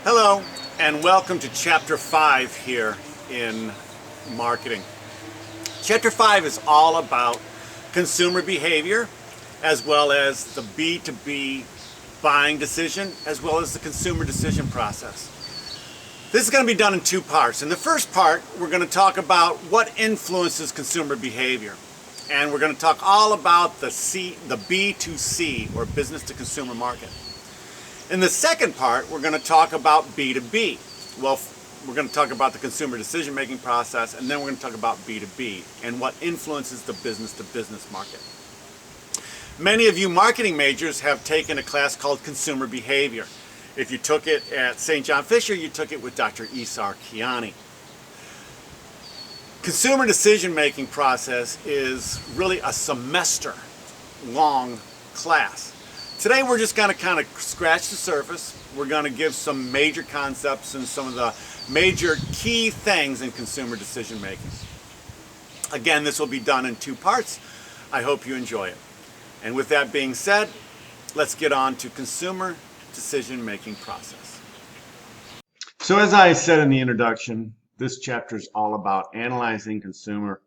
Hello, and welcome to Chapter 5 here in marketing. Chapter 5 is all about consumer behavior, as well as the B2B buying decision, as well as the consumer decision process. This is going to be done in two parts. In the first part, we're going to talk about what influences consumer behavior. And we're going to talk all about the B2C, or business to consumer market. In the second part, we're going to talk about B2B. Well, we're going to talk about the consumer decision-making process, and then we're going to talk about B2B and what influences the business-to-business market. Many of you marketing majors have taken a class called Consumer Behavior. If you took it at St. John Fisher, you took it with Dr. Isar Kiani. Consumer decision-making process is really a semester-long class. Today we're just going to kind of scratch the surface. We're going to give some major concepts and some of the major key things in consumer decision making. Again, this will be done in two parts. I hope you enjoy it. And with that being said, let's get on to consumer decision making process. So as I said in the introduction, this chapter is all about analyzing consumer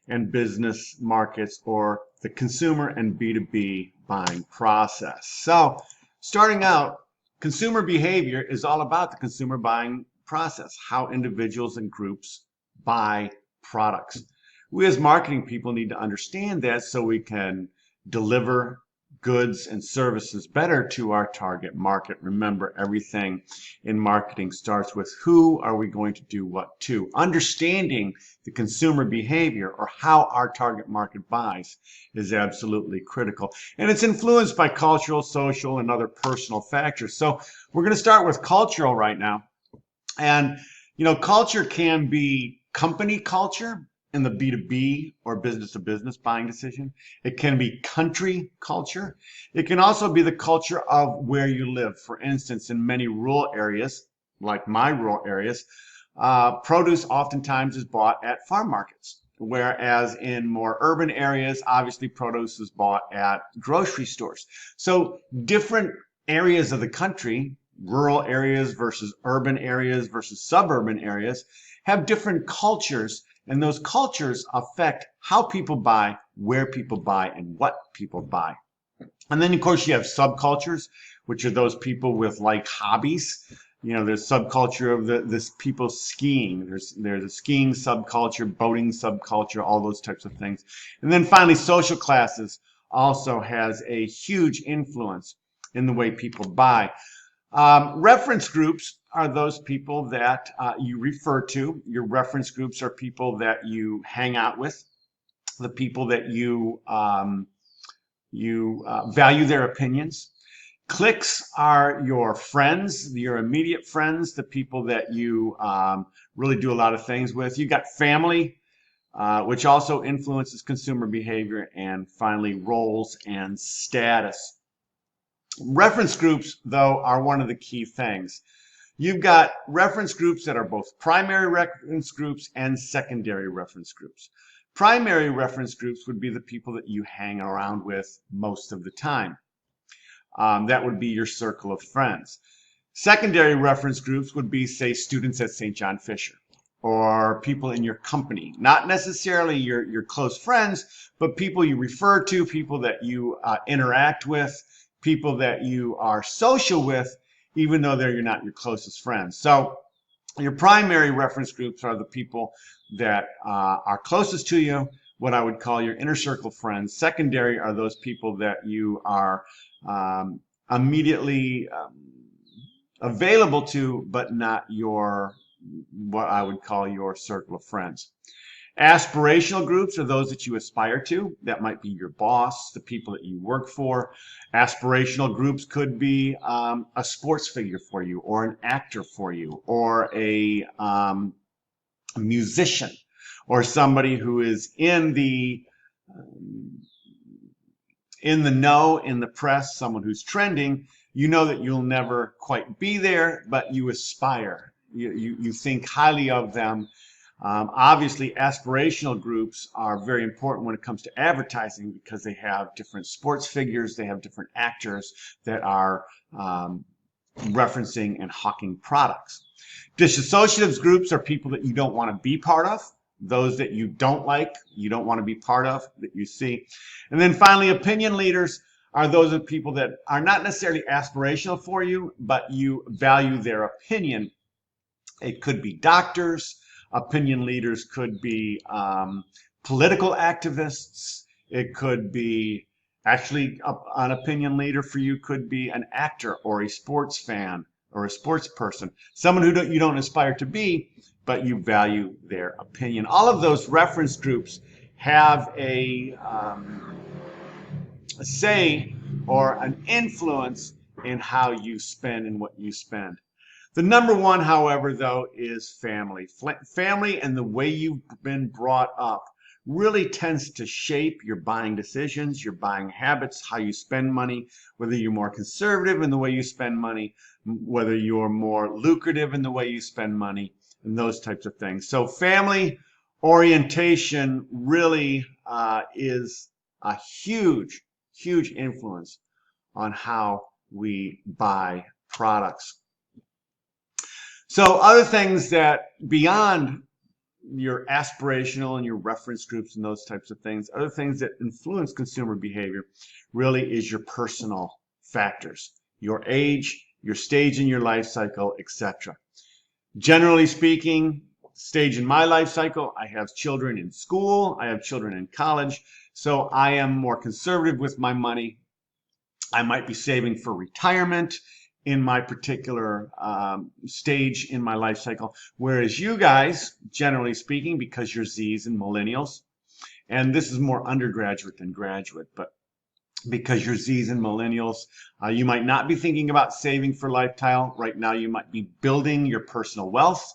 and business markets, or the consumer and B2B buying process. So starting out, consumer behavior is all about the consumer buying process, how individuals and groups buy products. We as marketing people need to understand that so we can deliver goods and services better to our target market. Remember, everything in marketing starts with who are we going to do what to. Understanding the consumer behavior, or how our target market buys, is absolutely critical. And it's influenced by cultural, social, and other personal factors. So we're going to start with cultural right now. And, culture can be company culture in the B2B or business-to-business buying decision. It can be country culture. It can also be the culture of where you live. For instance, in many rural areas, like my rural areas, produce oftentimes is bought at farm markets, whereas in more urban areas, obviously produce is bought at grocery stores. So different areas of the country, rural areas versus urban areas versus suburban areas, have different cultures, and those cultures affect how people buy, where people buy, and what people buy. And then, of course, you have subcultures, which are those people with like hobbies. There's subculture of this people skiing. There's a skiing subculture, boating subculture, all those types of things. And then finally, social classes also has a huge influence in the way people buy. Reference groups are those people that you refer to. Your reference groups are people that you hang out with, the people that you value their opinions. Cliques are your friends, your immediate friends, the people that you really do a lot of things with. You got family, which also influences consumer behavior, and finally roles and status. Reference groups, though, are one of the key things. You've got reference groups that are both primary reference groups and secondary reference groups. Primary reference groups would be the people that you hang around with most of the time. That would be your circle of friends. Secondary reference groups would be, say, students at St. John Fisher, or people in your company. Not necessarily your close friends, but people you refer to, people that you interact with, people that you are social with, even though they're not your closest friends. So your primary reference groups are the people that are closest to you, what I would call your inner circle friends. Secondary are those people that you are immediately available to, but not what I would call your circle of friends. Aspirational groups are those that you aspire to. That might be your boss, the people that you work for. Aspirational groups could be a sports figure for you, or an actor for you, or a musician, or somebody who is in the know, in the press, someone who's trending. You know that you'll never quite be there, but you aspire. You think highly of them. Obviously, aspirational groups are very important when it comes to advertising, because they have different sports figures, they have different actors that are referencing and hawking products. Disassociative groups are people that you don't want to be part of, those that you don't like, you don't want to be part of, that you see. And then finally, opinion leaders are those of people that are not necessarily aspirational for you, but you value their opinion. It could be doctors. Opinion leaders could be political activists. It could be actually an opinion leader for you could be an actor or a sports fan or a sports person, someone who you don't aspire to be, but you value their opinion. All of those reference groups have a say or an influence in how you spend and what you spend. The number one, however, though, is family. Family and the way you've been brought up really tends to shape your buying decisions, your buying habits, how you spend money, whether you're more conservative in the way you spend money, whether you're more lucrative in the way you spend money, and those types of things. So family orientation really is a huge, huge influence on how we buy products. So other things that beyond your aspirational and your reference groups and those types of things, other things that influence consumer behavior really is your personal factors, your age, your stage in your life cycle, etc. Generally speaking, stage in my life cycle, I have children in school, I have children in college, so I am more conservative with my money. I might be saving for retirement in my particular stage in my life cycle. Whereas you guys, generally speaking, because you're Zs and millennials, and this is more undergraduate than graduate, but because you're Zs and millennials, you might not be thinking about saving for lifestyle. Right now, you might be building your personal wealth.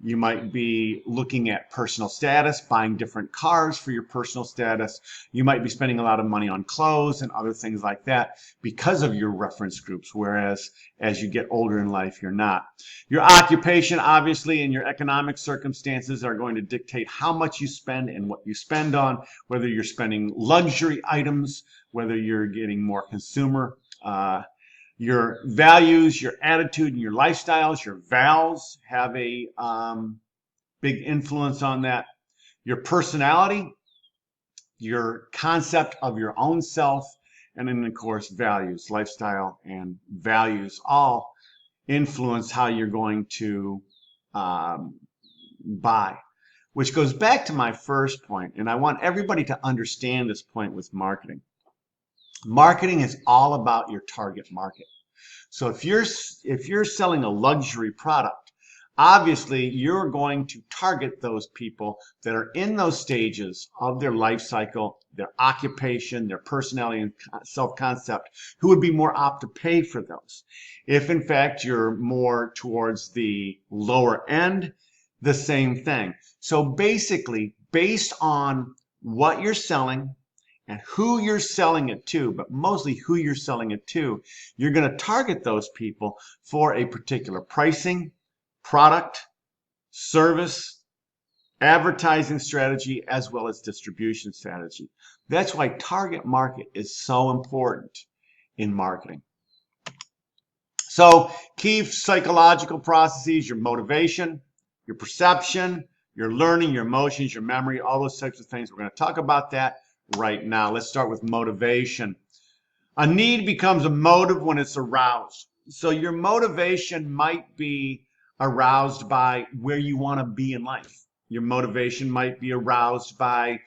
You might be looking at personal status, buying different cars for your personal status. You might be spending a lot of money on clothes and other things like that because of your reference groups, whereas as you get older in life, you're not. Your occupation, obviously, and your economic circumstances are going to dictate how much you spend and what you spend on, whether you're spending luxury items, whether you're getting more consumer. Your values, your attitude, and your lifestyles, your vows have a big influence on that. Your personality, your concept of your own self, and then, of course, values, lifestyle, and values all influence how you're going to buy. Which goes back to my first point, and I want everybody to understand this point with marketing. Marketing is all about your target market. So if you're selling a luxury product, obviously you're going to target those people that are in those stages of their life cycle, their occupation, their personality and self-concept, who would be more apt to pay for those. If in fact you're more towards the lower end, the same thing. So basically, based on what you're selling, and who you're selling it to, but mostly who you're selling it to, you're going to target those people for a particular pricing, product, service, advertising strategy, as well as distribution strategy. That's why target market is so important in marketing. So key psychological processes, your motivation, your perception, your learning, your emotions, your memory, all those types of things. We're going to talk about that right now. Let's start with motivation. A need becomes a motive when it's aroused. So your motivation might be aroused by where you want to be in life. Your motivation might be aroused by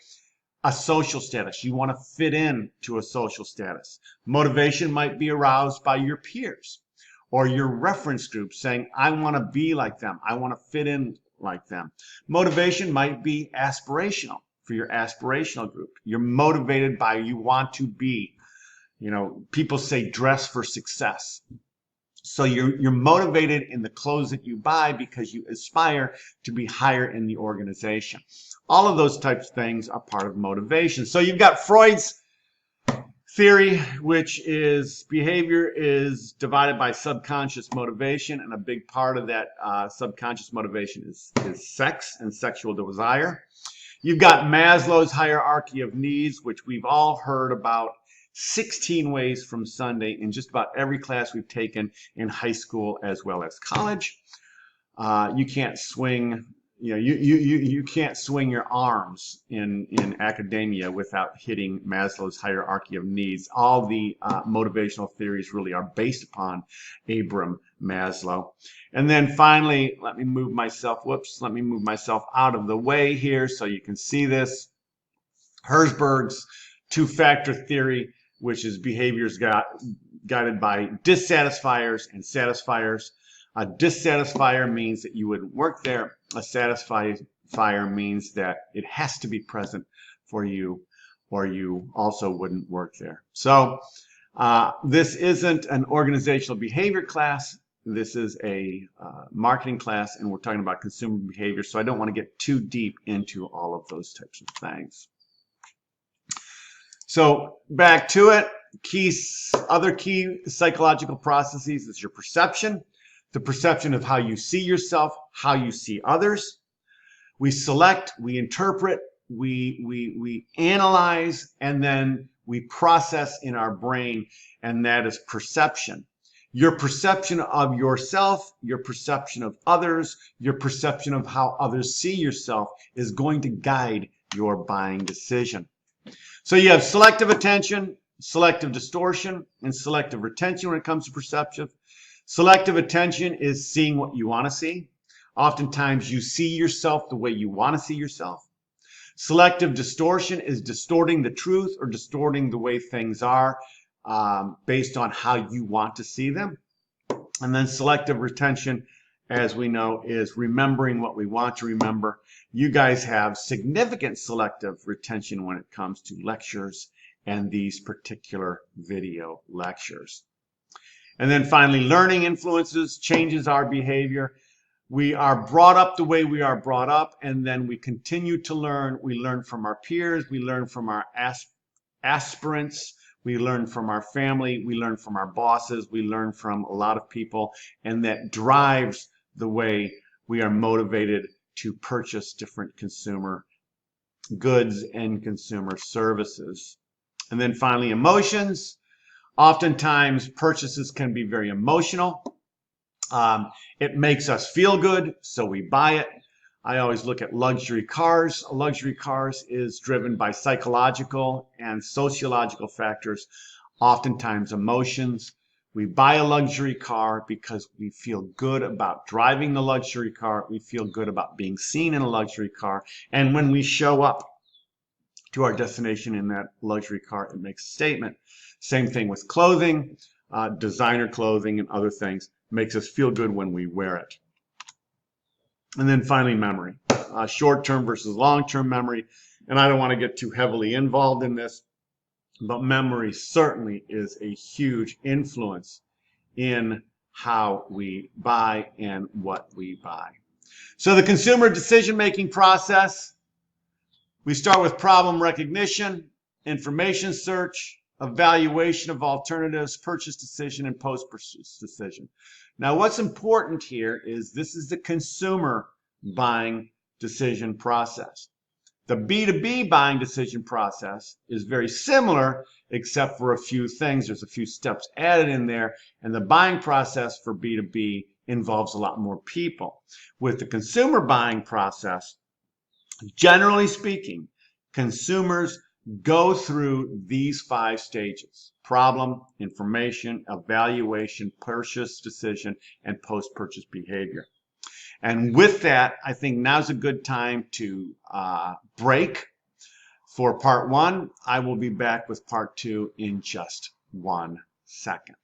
a social status. You want to fit in to a social status. Motivation might be aroused by your peers or your reference group saying, I want to be like them. I want to fit in like them. Motivation might be aspirational. For your aspirational group, you're motivated by you want to be, people say dress for success. So you're motivated in the clothes that you buy because you aspire to be higher in the organization. All of those types of things are part of motivation. So you've got Freud's theory, which is behavior is divided by subconscious motivation, and a big part of that subconscious motivation is sex and sexual desire. You've got Maslow's hierarchy of needs, which we've all heard about 16 ways from Sunday in just about every class we've taken in high school as well as college. You can't swing, you can't swing your arms in academia without hitting Maslow's hierarchy of needs. All the motivational theories really are based upon Abraham Maslow. And then finally, let me move myself out of the way here so you can see this. Herzberg's two-factor theory, which is behaviors guided by dissatisfiers and satisfiers. A dissatisfier means that you wouldn't work there. A satisfier means that it has to be present for you, or you also wouldn't work there. So this isn't an organizational behavior class. This is a marketing class, and we're talking about consumer behavior, so I don't want to get too deep into all of those types of things. So back to it, other key psychological processes is your perception, the perception of how you see yourself, how you see others. We select, we interpret, we analyze, and then we process in our brain, and that is perception. Your perception of yourself, your perception of others, your perception of how others see yourself is going to guide your buying decision. So you have selective attention, selective distortion, and selective retention when it comes to perception. Selective attention is seeing what you want to see. Oftentimes you see yourself the way you want to see yourself. Selective distortion is distorting the truth or distorting the way things are based on how you want to see them. And then selective retention, as we know, is remembering what we want to remember. You guys have significant selective retention when it comes to lectures and these particular video lectures. And then finally, learning influences, changes our behavior. We are brought up the way we are brought up, and then we continue to learn. We learn from our peers. We learn from our aspirants. We learn from our family. We learn from our bosses. We learn from a lot of people, and that drives the way we are motivated to purchase different consumer goods and consumer services. And then finally, emotions. Oftentimes, purchases can be very emotional. It makes us feel good, so we buy it. I always look at luxury cars. Luxury cars is driven by psychological and sociological factors, oftentimes emotions. We buy a luxury car because we feel good about driving the luxury car. We feel good about being seen in a luxury car. And when we show up to our destination in that luxury car, it makes a statement. Same thing with clothing, designer clothing and other things. It makes us feel good when we wear it. And then finally, memory. Short-term versus long-term memory. And I don't want to get too heavily involved in this, but memory certainly is a huge influence in how we buy and what we buy. So the consumer decision-making process, we start with problem recognition, information search, evaluation of alternatives, purchase decision, and post-purchase decision. Now, what's important here is this is the consumer buying decision process. The B2B buying decision process is very similar, except for a few things. There's a few steps added in there, and the buying process for B2B involves a lot more people. With the consumer buying process, generally speaking, consumers go through these 5 stages: problem, information, evaluation, purchase decision, and post-purchase behavior. And with that, I think now's a good time to break for part 1. I will be back with part 2 in just 1 second.